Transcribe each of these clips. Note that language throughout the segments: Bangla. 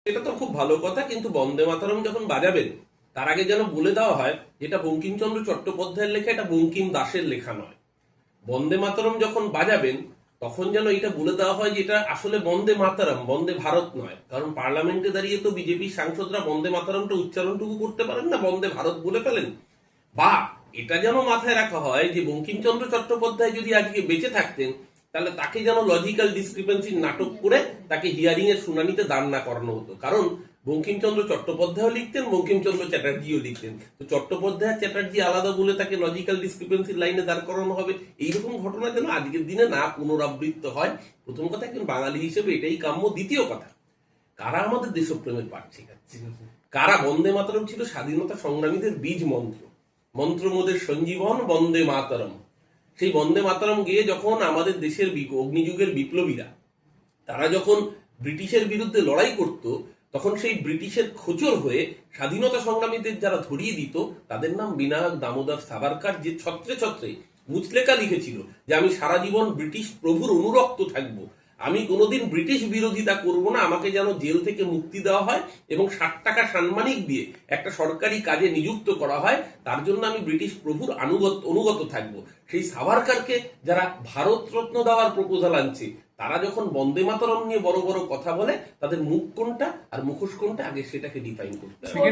এটা তো খুব ভালো কথা, কিন্তু বন্দে মাতরম যখন বাজাবেন তার আগে যেন বলে দেওয়া হয় যেটা বঙ্কিমচন্দ্র চট্টোপাধ্যায়ের লেখা, এটা বঙ্কিম দাসের লেখা নয়। বন্দে মাতরম যখন বাজাবেন তখন যেন এটা বলে দেওয়া হয় যে এটা আসলে বন্দে মাতরম, বন্দে ভারত নয়। কারণ পার্লামেন্টে দাঁড়িয়ে তো বিজেপি সাংসদরা বন্দে মাতরমটা উচ্চারণটুকু করতে পারেন না, বন্দে ভারত বলে ফেলেন। বা এটা যেন মাথায় রাখা হয় যে বঙ্কিমচন্দ্র চট্টোপাধ্যায় যদি আজকে বেঁচে থাকতেন তাহলে তাকে যেন লজিক্যাল ডিসক্রিপেন্সির নাটক করে তাকে হিয়ারিং এর শুনানিতে দাঁড় না করানো হতো। কারণ বঙ্কিমচন্দ্র চট্টোপাধ্যায়ও লিখতেন, বঙ্কিমচন্দ্র চ্যাটার্জিও লিখতেন। তো চট্টোপাধ্যায় চ্যাটার্জি আলাদা বলে তাকে লজিক্যাল ডিসক্রিপেন্সির লাইনে দাঁড় করানো হবে, এইরকম ঘটনা যেন আজকের দিনে না পুনরাবৃত্ত হয়। প্রথম কথা, একজন বাঙালি হিসেবে এটাই কাম্য। দ্বিতীয় কথা, কারা আমাদের দেশপ্রেমের পাঠ শেখাচ্ছে? কারা? বন্দে মাতরম ছিল স্বাধীনতা সংগ্রামীদের বীজ মন্ত্র, মন্ত্র মোদের সঞ্জীবন বন্দে মাতরম। সেই বন্দে মাতরম গিয়ে যখন আমাদের দেশের অগ্নিযুগের বিপ্লবীরা তারা যখন ব্রিটিশের বিরুদ্ধে লড়াই করত, তখন সেই ব্রিটিশের খোঁচর হয়ে স্বাধীনতা সংগ্রামীদের যারা ধরিয়ে দিত তাদের নাম বিনায়ক দামোদর সাভারকার, যে ছত্রে ছত্রে মুচলেকা লিখেছিল যে আমি সারা জীবন ব্রিটিশ প্রভুর অনুরক্ত থাকবো, আমি কোনোদিন ব্রিটিশ বিরোধিতা করব না, আমাকে যেন জেল থেকে মুক্তি দেওয়া হয় এবং 60 টাকা সাম্মানিক দিয়ে একটা সরকারি কাজে নিযুক্ত করা হয়, তার জন্য আমি ব্রিটিশ প্রভুর অনুগত থাকবো। সেই সাভারকারকে যারা ভারত রত্ন দেওয়ার প্রপোজাল আনছে, তারা যখন বন্দে মাতরম নিয়ে বড় বড় কথা বলে, তাদের মুখ কোনটা আর মুখোশ কোনটা আগে সেটাকে ডিফাইন করতে হবে।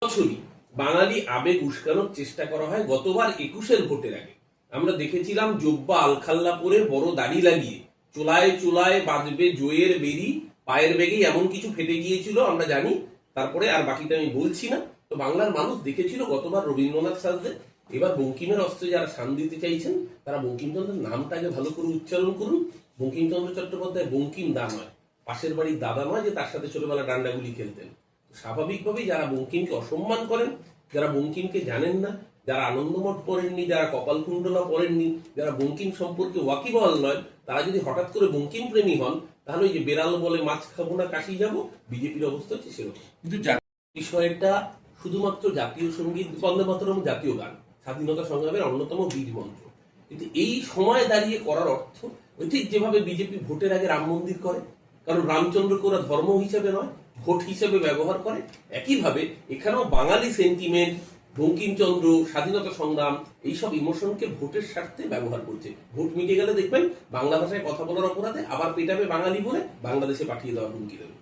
বছরই বাঙালি আবেগ উস্কানোর চেষ্টা করা হয়। গতবার 21-এর ভোটের আগে আমরা দেখেছিলাম জব্বা আলখাল্লা পরে বড় দাড়ি লাগিয়ে চুলায় চুলায় বাজবে জয়ের বেরি, পায়ের বেগেই এমন কিছু ফেটে গিয়েছিল আমরা জানি। তারপরে আর বাকিটা আমি বলছি না। তো বাংলার মানুষ দেখেছিল গতবার রবীন্দ্রনাথ সাজদের। এবার বঙ্কিমের অস্ত্রে যারা শান দিতে চাইছেন তারা বঙ্কিমচন্দ্রের নামটাকে ভালো করে উচ্চারণ করুন। বঙ্কিমচন্দ্র চট্টোপাধ্যায় বঙ্কিম দা নয়, পাশের বাড়ির দাদা নয় যে তার সাথে ছোটবেলা ডান্ডাগুলি খেলতেন। স্বাভাবিকভাবেই যারা বঙ্কিমকে অসম্মান করেন, যারা বঙ্কিমকে জানেন না, যারা আনন্দমঠ পড়েননি, যারা কপালকুণ্ডলা পড়েননি, যারা বঙ্কিম সম্পর্কে ওয়াকিবহাল নয়, তারা যদি হঠাৎ করে বঙ্কিম প্রেমী হন, তাহলে ওই যে বেড়াল বলে মাছ খাবো না কাশি যাবো, বিজেপির অবস্থা হচ্ছে সেরকম। কিন্তু বিষয়টা শুধুমাত্র জাতীয় সঙ্গীত, বন্দে মাতরম জাতীয় গান, স্বাধীনতা সংগ্রামের অন্যতম বীজ মন্ত্র। কিন্তু এই সময় দাঁড়িয়ে করার অর্থ ওই ঠিক যেভাবে বিজেপি ভোটের আগে রাম মন্দির করে, কারণ রামচন্দ্রকে ওরা ধর্ম হিসেবে নয় ভোট হিসেবে ব্যবহার করে, একইভাবে এখানেও বাঙালি সেন্টিমেন্ট, বঙ্কিমচন্দ্র, স্বাধীনতা সংগ্রাম, এইসব ইমোশনকে ভোটের স্বার্থে ব্যবহার করছে। ভোট মিটে গেলে দেখবেন বাংলা ভাষায় কথা বলার অপরাধে আবার পেটাবে বাঙালি বলে বাংলাদেশে পাঠিয়ে দেওয়ার হুমকি দেবে।